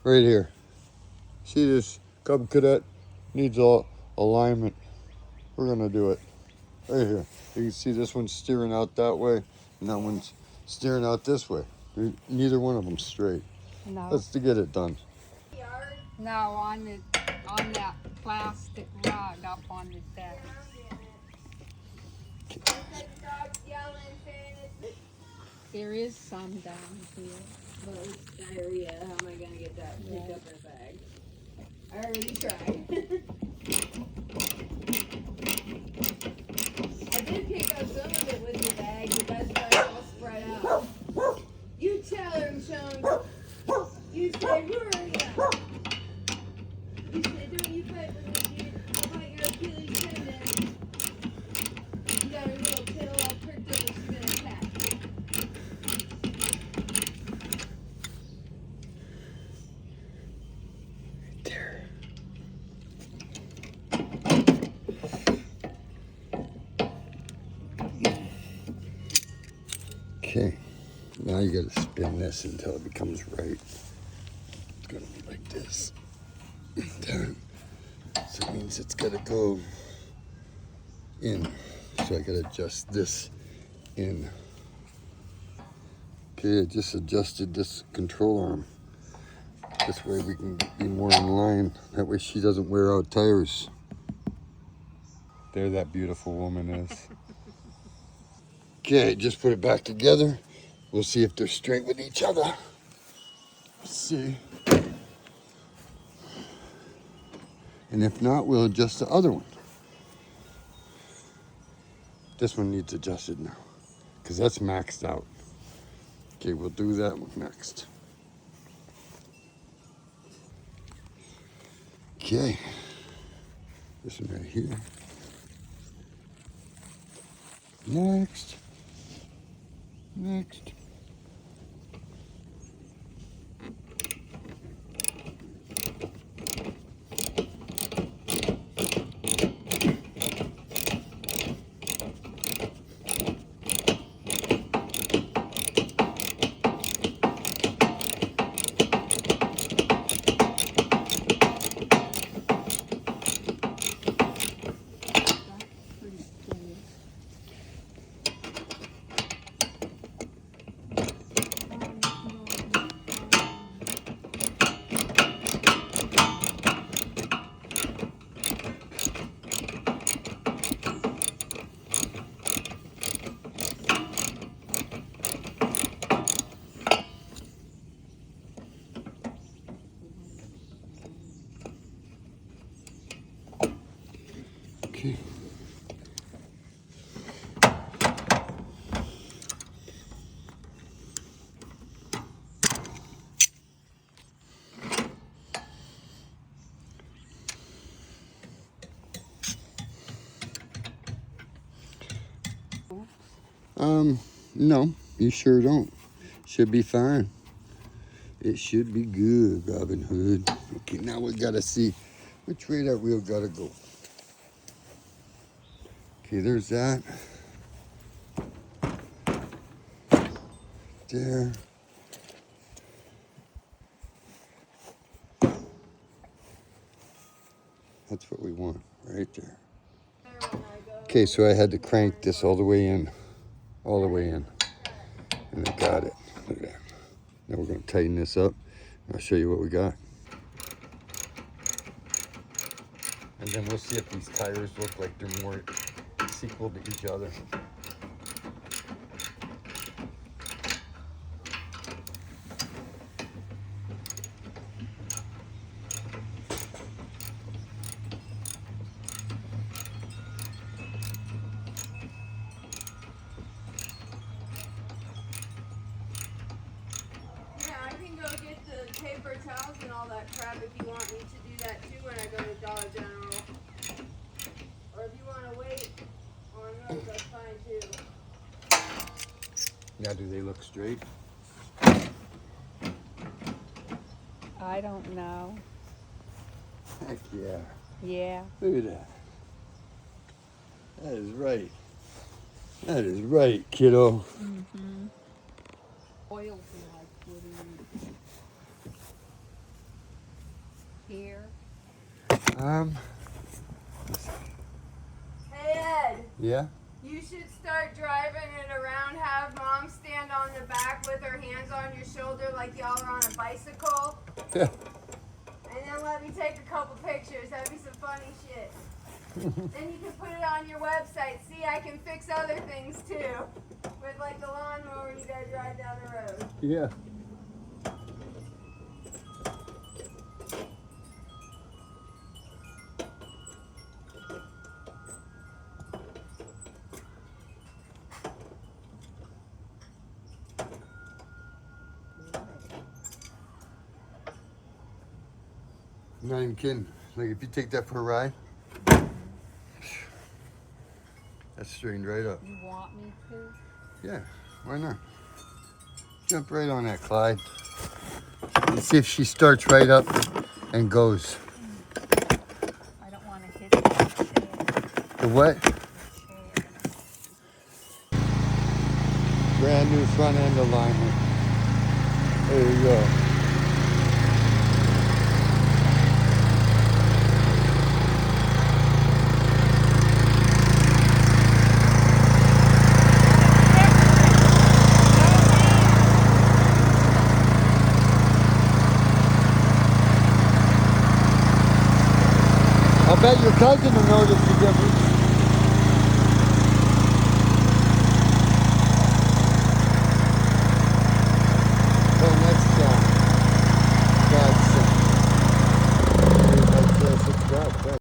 Right here. See this Cub Cadet needs all alignment. We're gonna do it. Right here. You can see this one's steering out that way, and that one's steering out this way. Neither one of them straight. No. Let's to get it done. No, on that plastic rug up on the deck. There is some down here. Well, it's diarrhea. How am I gonna get that picked up in a bag? I already tried. I did pick up some of it with the bag, but that's why it's all spread out. You tell her, Sean. You say, hurry up. You say, don't you fight with me, dude. I'll bite your Achilles tendon. You got her little tail all pricked up and she's gonna attack. There. Okay. Now you gotta spin this until it becomes right. It's gonna be like this. Done. So it means it's gotta go in. So I gotta adjust this in. Okay, I just adjusted this control arm. This way we can be more in line. That way she doesn't wear out tires. There that beautiful woman is. Okay, just put it back together. We'll see if they're straight with each other. Let's see. And if not, we'll adjust the other one. This one needs adjusted now, because that's maxed out. Okay, we'll do that one next. Okay, this one right here. Next. Next. Okay. No, you sure don't. Should be fine. It should be good, Robin Hood. Okay, now we gotta see which way that wheel gotta go. Okay, there's that. There. That's what we want, right there. Okay, so I had to crank this all the way in. All the way in. And I got it. Look at that. Now we're going to tighten this up. I'll show you what we got. And then we'll see if these tires look like they're more sequel to each other. Paper towels and all that crap if you want me to do that too when I go to Dollar General. Or if you want to wait on those, that's fine too. Now, do they look straight? I don't know. Heck yeah. Yeah. Look at that. That is right. That is right, kiddo. Mm-hmm. Oil like wood. Hey Ed, Yeah? you should start driving it around. Have Mom stand on the back with her hands on your shoulder like y'all are on a bicycle. Yeah. And then let me take a couple pictures. That'd be some funny shit. Then you can put it on your website. See, I can fix other things too. With like the lawnmower when you guys ride down the road. Yeah. Not even kidding. Like if you take that for a ride, that's straightened right up. You want me to? Yeah, why not? Jump right on that, Clyde. And see if she starts right up and goes. I don't want to hit the chair. The what? Chair. Brand new front end alignment. There you go. I bet your cousin will notice the difference.